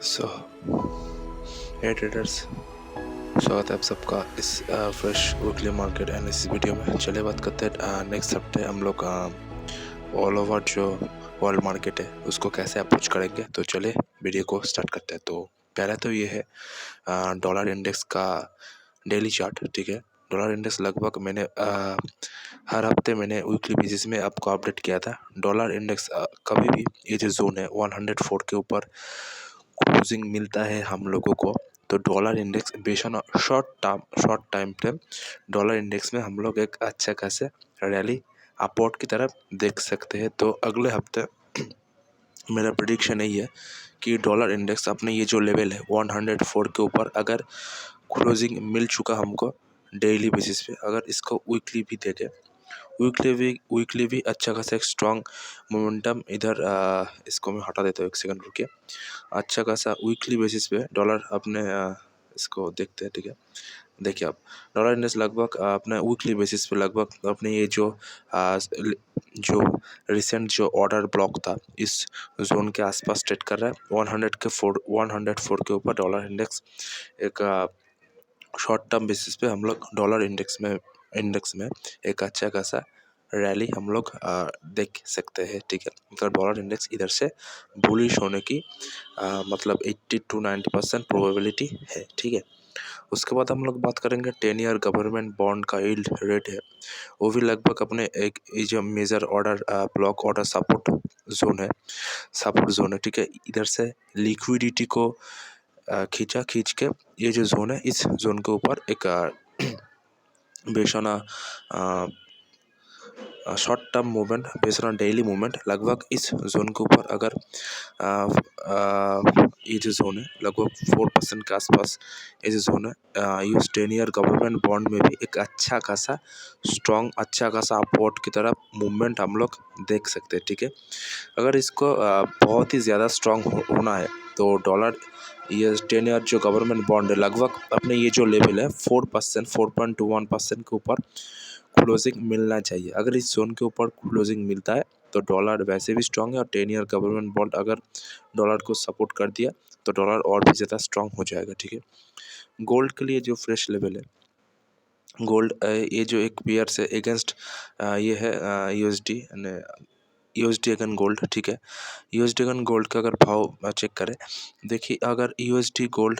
सो हे traders, स्वागत है आप सबका इस फ्रेश वीकली मार्केट एंड इस वीडियो में। चलिए बात करते हैं नेक्स्ट हफ्ते हम लोग ऑल ओवर जो वर्ल्ड मार्केट है उसको कैसे अप्रोच करेंगे। तो चलिए वीडियो को स्टार्ट करते हैं। तो पहला तो ये है डॉलर इंडेक्स का डेली चार्ट। ठीक है, डॉलर इंडेक्स लगभग मैंने हर हफ्ते मैंने वीकली बेसिस में आपको अपडेट किया था। डॉलर इंडेक्स कभी भी ये जो जोन है 104 के ऊपर क्लोजिंग मिलता है हम लोगों को, तो dollar index based on short time frame dollar index में हम लोग एक अच्छा खासा रैली अपवर्ड की तरफ देख सकते हैं। तो अगले हफ्ते मेरा प्रेडिक्शन यही है कि डॉलर इंडेक्स अपने ये जो लेवल है 104 के ऊपर अगर क्लोजिंग मिल चुका हमको डेली बेसिस पे, अगर इसको वीकली भी देखें, वीकली भी अच्छा खासा एक स्ट्रॉन्ग मोमेंटम इधर इसको मैं हटा देता हूँ, एक सेकंड रुकिए। अच्छा खासा वीकली बेसिस पे डॉलर अपने इसको देखते हैं। ठीक है, देखिए आप डॉलर इंडेक्स लगभग अपने वीकली बेसिस पे लगभग अपने ये जो रिसेंट जो ऑर्डर ब्लॉक था इस जोन के आसपास ट्रेड कर रहा है। 104 के ऊपर डॉलर इंडेक्स एक शॉर्ट टर्म बेसिस पे हम लोग डॉलर इंडेक्स में एक अच्छा खासा रैली हम लोग देख सकते हैं। ठीक है, मतलब डॉलर इंडेक्स इधर से बुलिश होने की मतलब 80 to 90% प्रोबेबिलिटी है। ठीक है, उसके बाद हम लोग बात करेंगे 10 ईयर गवर्नमेंट बॉन्ड का यील्ड रेट है, वो भी लगभग अपने एक ये जो major order block order support zone है। ठीक है, इधर से लिक्विडिटी को खींच के ये जो जोन है इस जोन के ऊपर एक बेशना short term movement based on daily movement लगभग इस जोन के ऊपर अगर ये जो जोन है लगभग 4% के आसपास ये जो जोन है यूएस 10 ईयर गवर्नमेंट बॉन्ड में भी एक अच्छा खासा स्ट्रॉन्ग अच्छा खासा अपवर्ड की तरफ मूवमेंट हम लोग देख सकते हैं। ठीक है, अगर इसको बहुत ही ज़्यादा स्ट्रॉन्ग होना है तो डॉलर ये 10 ईयर जो गवर्नमेंट बॉन्ड है लगभग अपने ये जो लेवल है 4% 4.21% के ऊपर क्लोजिंग मिलना चाहिए। अगर इस जोन के ऊपर क्लोजिंग मिलता है तो डॉलर वैसे भी स्ट्रांग है, और 10 ईयर गवर्नमेंट बॉन्ड अगर डॉलर को सपोर्ट कर दिया तो डॉलर और भी ज़्यादा स्ट्रांग हो जाएगा। ठीक है, गोल्ड के लिए जो फ्रेश लेवल है गोल्ड ये जो एक पेयर से अगेंस्ट ये है यूएसडी अगन गोल्ड। ठीक है, यूएसडी अगन गोल्ड का अगर भाव चेक करें, देखिए अगर यूएसडी गोल्ड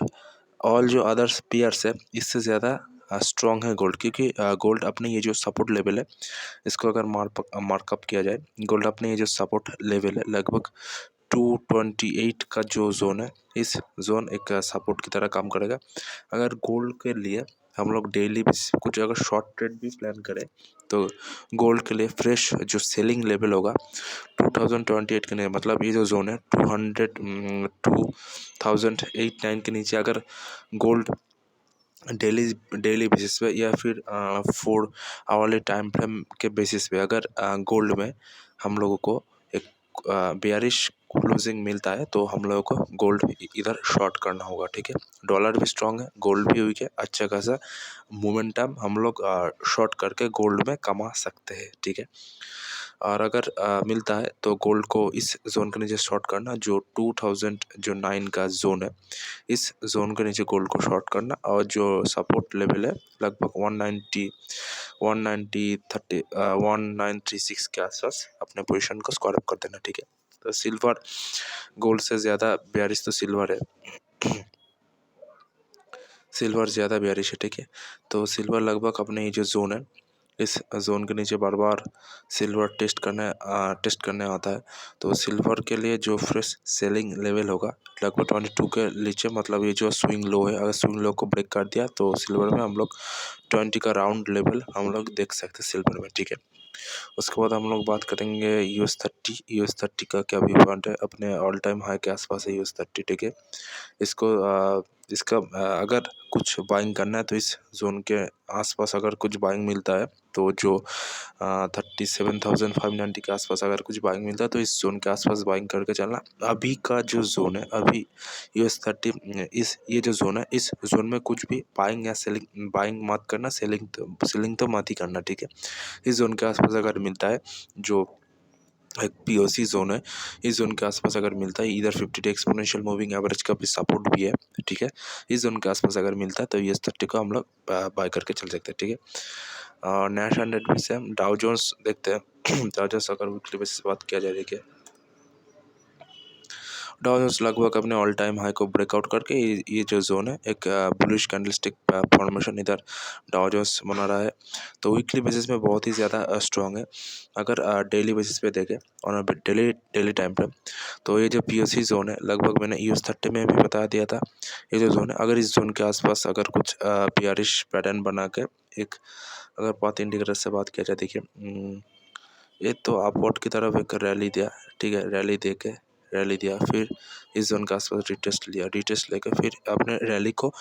ऑल जो अदर्स पेयर्स है इससे ज़्यादा स्ट्रॉन्ग है गोल्ड, क्योंकि गोल्ड अपने ये जो सपोर्ट लेवल है इसको अगर मार्कअप किया जाए, गोल्ड अपने ये जो सपोर्ट लेवल है लगभग 228 का जो जोन है इस जोन एक सपोर्ट की तरह काम करेगा। अगर गोल्ड के लिए हम लोग डेली कुछ अगर शॉर्ट ट्रेड भी प्लान करें तो गोल्ड के लिए फ्रेश जो सेलिंग लेवल होगा 2028 के लिए, मतलब ये जो जोन है 2008-9 के नीचे अगर गोल्ड डेली बेसिस पे या फिर 4 आवरली टाइम फ्रेम के बेसिस पे अगर गोल्ड में हम लोगों को एक बेयरिश क्लोजिंग मिलता है तो हम लोगों को गोल्ड इधर शॉर्ट करना होगा। ठीक है, डॉलर भी स्ट्रांग है, गोल्ड भी वीक है, अच्छा खासा मोमेंटम हम लोग शॉर्ट करके गोल्ड में कमा सकते हैं। ठीक है, और अगर मिलता है तो गोल्ड को इस जोन के नीचे शॉर्ट करना जो 2009 का जोन है इस जोन के नीचे गोल्ड को शॉर्ट करना, और जो सपोर्ट लेवल है लगभग 1936 के आसपास अपने पोजीशन को स्क्वायर अप कर देना। ठीक है, तो सिल्वर गोल्ड से ज़्यादा बेयरिश तो सिल्वर है, सिल्वर ज़्यादा बेयरिश है। ठीक है, तो सिल्वर लगभग अपने ये जो जोन है इस जोन के नीचे बार बार सिल्वर टेस्ट करने आता है। तो सिल्वर के लिए जो फ्रेश सेलिंग लेवल होगा लगभग 22 के नीचे, मतलब ये जो स्विंग लो है, अगर स्विंग लो को ब्रेक कर दिया तो सिल्वर में हम लोग 20 का राउंड लेवल हम लोग देख सकते हैं सिल्वर में। ठीक है, उसके बाद हम लोग बात करेंगे यूएस 30 का क्या व्यू पॉइंट है, अपने ऑल टाइम हाई के आसपास है यूएस 30। ठीक है, इसका अगर कुछ बाइंग करना है तो इस जोन के आसपास अगर कुछ बाइंग मिलता है तो जो 37,590 के आसपास अगर कुछ बाइंग मिलता है तो इस जोन के आसपास बाइंग करके चलना। अभी का जो जोन है अभी यूएस 30 ये जो जोन है इस जोन में कुछ भी बाइंग या सेलिंग बाइंग मत करना, सेलिंग तो मत ही करना। ठीक है, इस जोन के आसपास अगर मिलता है जो एक पीओसी जोन है, इस जोन के आसपास अगर मिलता है, इधर 50 डे एक्सपोनेंशियल मूविंग एवरेज का भी सपोर्ट भी है, ठीक है। इस जोन के आसपास अगर मिलता है तो ES30 को हम लोग बाय करके चल सकते हैं, ठीक है। और नैश 100 भी से हम डाउ जोन्स देखते हैं। डाउ जोन्स अगर वीकली बेसिस बात किया जाए, देखिए डाउ जोन्स लगभग अपने ऑल टाइम हाई को ब्रेकआउट करके ये जो जोन है, एक बुलिश कैंडलस्टिक फॉर्मेशन इधर डाउ जोन्स बना रहा है, तो वीकली बेसिस में बहुत ही ज़्यादा स्ट्रॉन्ग है। अगर डेली बेसिस पे देखें और डेली टाइम पे, तो ये जो पीओसी जोन है, लगभग मैंने ES30 में भी बता दिया था, ये जो जोन है, अगर इस जोन के आसपास अगर कुछ बियरिश पैटर्न बना के एक, अगर पाथ इंडिकेटर से बात किया जाए, देखिए ये तो अपवर्ड की तरफ एक रैली दिया, ठीक है, रैली दिया, फिर इस जोन के आसपास रिटेस्ट लेकर फिर अपने रैली को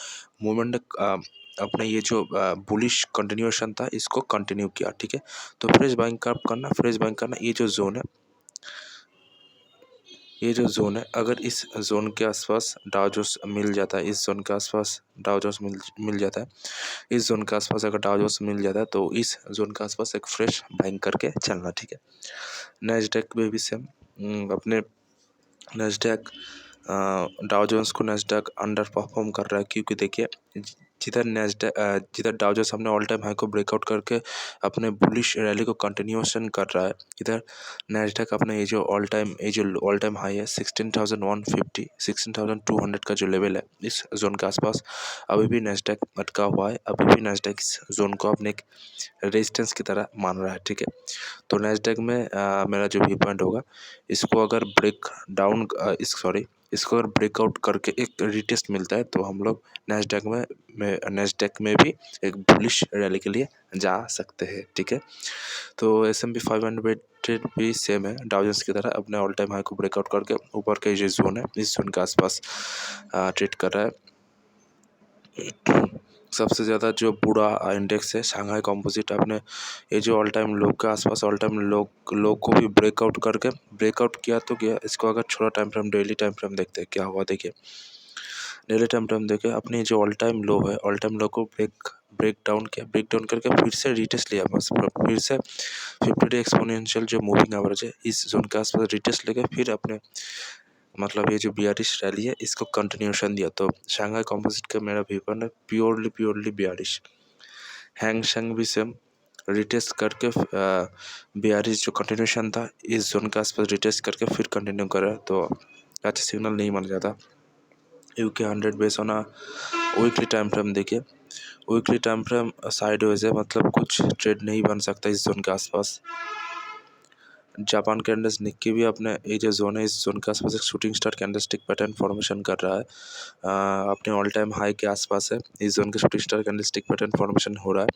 मूवमेंट अपने ये जो बुलिश कंटिन्यूएशन था इसको कंटिन्यू किया, ठीक है। तो फ्रेश बाइंग करना, ये जो जोन है, अगर इस जोन के आसपास डाउ जोन्स मिल जाता है, इस जोन के आसपास डाउ जोन्स मिल जाता है, इस जोन के आसपास अगर डाउ जोन्स मिल जाता है, तो इस जोन के आसपास एक फ्रेश बाइंग करके चलना, ठीक है। नैस्डैक में भी सेम, अपने नैस्डैक डाउ जोन्स को नैस्डैक अंडर परफॉर्म कर रहा है, क्योंकि देखिए जिधर डाउ जोन्स हमने ऑल टाइम हाई को ब्रेकआउट करके अपने बुलिश रैली को कंटिन्यूएशन कर रहा है, इधर नैस्डैक अपने ये जो ऑल टाइम हाई है 16,150 16,200 का जो लेवल है, इस जोन के आसपास अभी भी नैस्डैक अटका हुआ है, अभी भी नैस्डैक इस जोन को अपने एक रेजिस्टेंस की तरह मान रहा है, ठीक है। तो नैस्डैक में मेरा जो भी पॉइंट होगा, इसको अगर इसको अगर ब्रेकआउट करके एक रिटेस्ट मिलता है, तो हम लोग नैस्डैक में भी एक बुलिश रैली के लिए जा सकते हैं, ठीक है। तो S&P 500 भी सेम है, डाउ जोन्स की तरह अपने ऑल टाइम हाई को ब्रेकआउट करके ऊपर का जो जोन है, इस जोन के आसपास ट्रेड कर रहा है। सबसे ज़्यादा जो बुरा इंडेक्स है शंघाई कॉम्पोजिट, आपने ये जो ऑल टाइम लो के आसपास ऑल टाइम लो को भी ब्रेकआउट किया तो किया। इसको अगर छोटा time frame, daily time frame देखते हैं क्या हुआ, देखिए डेली टाइम फ्रेम देखे, अपनी जो ऑल टाइम लो है, ऑल टाइम लो को ब्रेक डाउन करके फिर से रिटेस्ट लिया, बस फिर से 50 डे एक्सपोनेंशियल जो मूविंग एवरेज है, इस जोन के आसपास रिटेस्ट लेके फिर अपने मतलब ये जो बियरिश रैली है इसको कंटिन्यूएशन दिया। तो शंघाई कॉम्पोजिट का मेरा व्यू है प्योरली बियरिश। हैंग भी सेम रिटेस्ट करके बियरिश जो कंटिन्यूएशन था, इस जोन के आसपास रिटेस्ट करके फिर कंटिन्यू करा, तो अच्छा सिग्नल नहीं माना जाता। UK 100 बेस होना, वीकली टाइम फ्रेम देखिए, वीकली टाइम फ्रेम साइडवेज है, मतलब कुछ ट्रेड नहीं बन सकता इस जोन के आसपास। जापान कैंडल्स निक्की भी अपने ये जो जोन है, इस जोन के आसपास एक shooting star candlestick pattern formation कर रहा है, अपने ऑल टाइम हाई के आसपास है, इस जोन के shooting star candlestick pattern formation हो रहा है।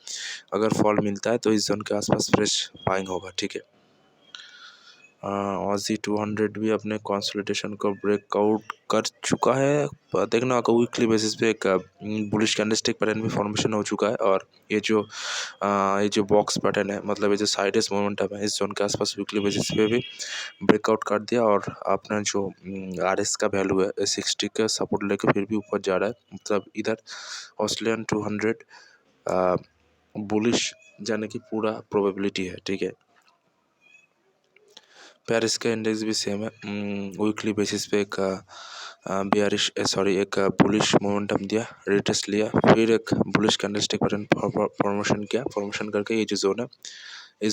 अगर फॉल मिलता है तो इस जोन के आसपास फ्रेश बाइंग होगा, ठीक है। ऑजी 200 भी अपने कंसोलिडेशन को ब्रेकआउट कर चुका है, देखना अगर वीकली बेसिस पे एक बुलिश कैंडलस्टिक पैटर्न भी फॉर्मेशन हो चुका है, और ये जो बॉक्स पैटर्न है, मतलब ये जो साइडवेज मोमेंटम है, इस जोन के आसपास वीकली बेसिस पे भी ब्रेकआउट कर दिया, और अपना जो RS का वैल्यू है 60 का सपोर्ट लेके फिर भी ऊपर जा रहा है, मतलब इधर ऑस्ट्रेलियन 200 बुलिश जाने की पूरा प्रोबेबिलिटी है, ठीक है। पेरिस का इंडेक्स भी सेम है, वीकली बेसिस पे एक बुलिश मोमेंटम दिया, रिटेस्ट लिया, फिर एक बुलिश कैंडलस्टिक पैटर्न फॉर्मेशन करके ये जो जोन है, ये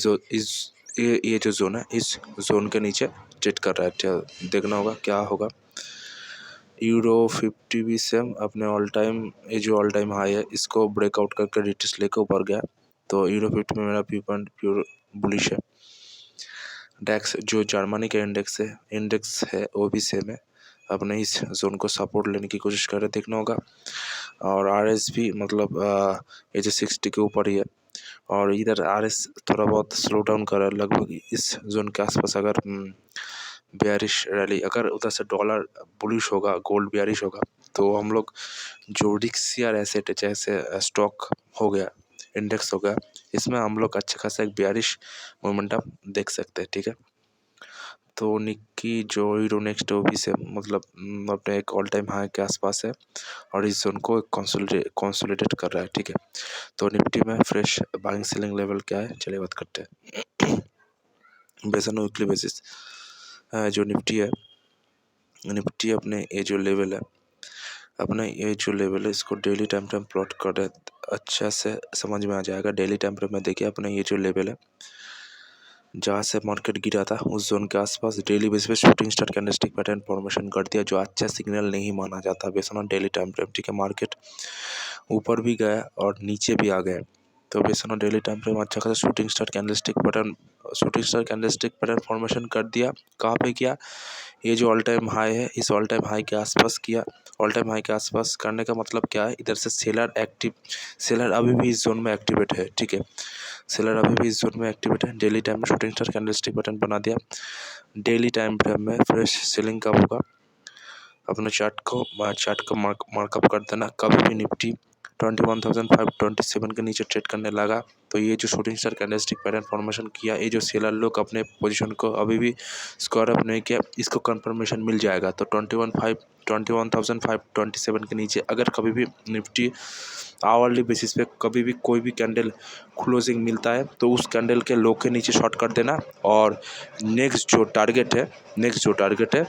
जो जोन है, इस जोन के नीचे ट्रेड कर रहा है, देखना होगा क्या होगा। यूरो 50 भी सेम अपने ऑल टाइम हाई है, इसको ब्रेकआउट करके रिटेस्ट लेकर ऊपर गया, तो यूरो 50 में मेरा व्यू पॉइंट प्योर बुलिश है। डैक्स जो जर्मनी का इंडेक्स है वो भी सेम है, अपने इस जोन को सपोर्ट लेने की कोशिश कर रहे, देखना होगा। और RS भी मतलब ये जो 60 के ऊपर ही है, और इधर RS थोड़ा बहुत स्लो डाउन कर रहा है, लगभग इस जोन के आसपास। अगर बेयरिश रैली, अगर उधर से डॉलर बुलिश होगा, गोल्ड बेयरिश होगा, तो हम लोग जो रिक्स या एसेट है, जैसे स्टॉक हो गया, इंडेक्स हो गया, इसमें हम लोग अच्छा खासा एक बेयरिश मोमेंटम देख सकते हैं, ठीक है। तो निक्की जो यूरो नेक्स्ट वो भी से मतलब अपने एक ऑल टाइम हाई के आसपास है, और इस जोन को कंसोलिडेट कर रहा है, ठीक है। तो निफ्टी में फ्रेश बाइंग सेलिंग लेवल क्या है, चलिए बात करते हैं। बेस्ड ऑन वीकली बेसिस जो निफ्टी अपने ये जो लेवल है, अपना ये जो लेवल है इसको डेली टाइम फ्रेम प्लॉट कर दे, अच्छा से समझ में आ जाएगा। डेली टाइम फ्रेम में देखिए अपना ये जो लेवल है जहाँ से मार्केट गिरा था उस जोन के आसपास डेली बेसिस पे shooting star candlestick pattern formation कर दिया, जो अच्छा सिग्नल नहीं माना जाता based on daily time frame. ठीक है, मार्केट ऊपर भी गया और नीचे भी आ गए, तो based on daily time frame अच्छा खासा shooting star candlestick pattern formation कर दिया। कहाँ पे किया? ये जो ऑल टाइम हाई है इस ऑल टाइम हाई के आसपास किया। ऑल टाइम हाई के आसपास करने का मतलब क्या है? इधर से सेलर अभी भी इस जोन में एक्टिवेट है। ठीक है, सेलर अभी भी इस जोन में एक्टिवेट है। डेली टाइम में शूटिंग स्टार कैंडलस्टिक पैटर्न बना दिया। डेली टाइम फ्रेम में फ्रेश सेलिंग कब होगा? अपने चार्ट को मार्कअप कर देना। कभी भी निफ्टी 21,527 के नीचे ट्रेड करने लगा तो ये जो shooting star candlestick pattern formation किया, ये जो सेलर लोग अपने पोजीशन को अभी भी स्क्वायर अप नहीं किया, इसको कंफर्मेशन मिल जाएगा। तो 21,527 के नीचे अगर कभी भी निफ्टी आवरली बेसिस पे कभी भी कोई भी कैंडल क्लोजिंग मिलता है तो उस कैंडल के लो के नीचे शॉर्ट कर देना। और नेक्स्ट जो टारगेट है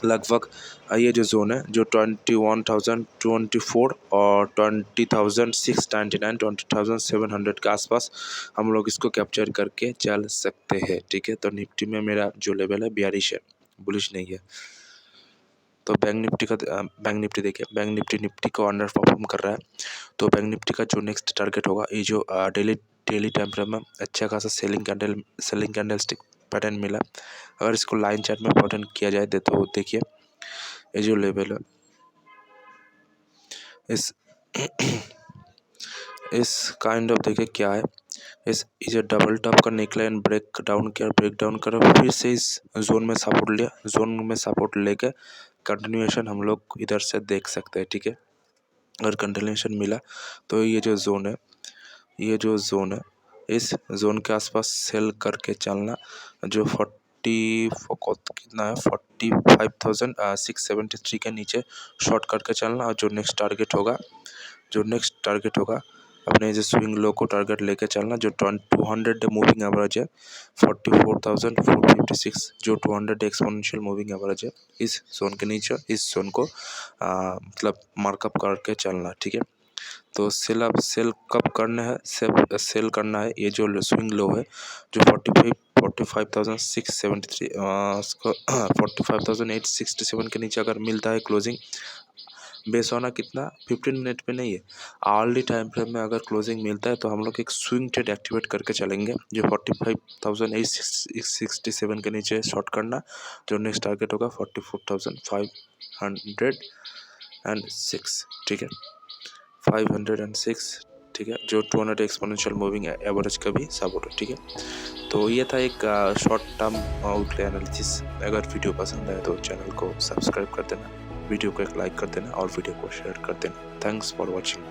लगभग ये जो जोन है जो 21,024 और 20,699 20,700 के आसपास हम लोग इसको कैप्चर करके चल सकते हैं। ठीक है, तो निफ्टी में मेरा जो लेवल है 42 है, बुलिश नहीं है। तो बैंक निफ्टी देखिए, बैंक निफ्टी को अंडर परफॉर्म कर रहा है। तो बैंक निफ्टी का जो नेक्स्ट टारगेट होगा, ये जो डेली टाइम फ्रेम में अच्छा खासा सेलिंग कैंडलस्टिक पैटर्न मिला। अगर इसको लाइन चार्ट में पैटर्न किया जाए तो देखिए ये जो लेवल है इस काइंड ऑफ देखिए क्या है, इस डबल टॉप का नेकलाइन ब्रेक डाउन करा, फिर से इस जोन में सपोर्ट लेके कंटिन्यूएशन हम लोग इधर से देख सकते हैं। ठीक है, अगर कंटिन्यूएशन मिला तो ये जो जोन है इस जोन के आसपास सेल करके चलना। जो 45,673 के नीचे शॉर्ट करके चलना। और जो नेक्स्ट टारगेट होगा अपने जो स्विंग लो को टारगेट लेके चलना। जो 200 मूविंग एवरेज है 44,456, जो 200 एक्सपोनेंशियल मूविंग एवरेज है, इस जोन के नीचे इस जोन को मतलब मार्कअप करके चलना। ठीक है, तो सेल कब करना है? सेल करना है ये जो स्विंग लो है जो 45,673 उसको 45,867 के नीचे अगर मिलता है क्लोजिंग, बेस होना कितना 15 मिनट में नहीं है, आवर्ली टाइम फ्रेम में अगर क्लोजिंग मिलता है तो हम लोग एक स्विंग ट्रेड एक्टिवेट करके चलेंगे। जो 45,867 के नीचे शॉर्ट करना। जो नेक्स्ट टारगेट होगा 44,506। ठीक है, 506। ठीक है, जो 200 एक्सपोनेंशियल मूविंग एवरेज का भी सपोर्ट है। ठीक है, तो ये था एक शॉर्ट टर्म वीकली एनालिसिस। अगर वीडियो पसंद आए तो चैनल को सब्सक्राइब कर देना, वीडियो को एक लाइक कर देना और वीडियो को शेयर कर देना। Thanks for watching.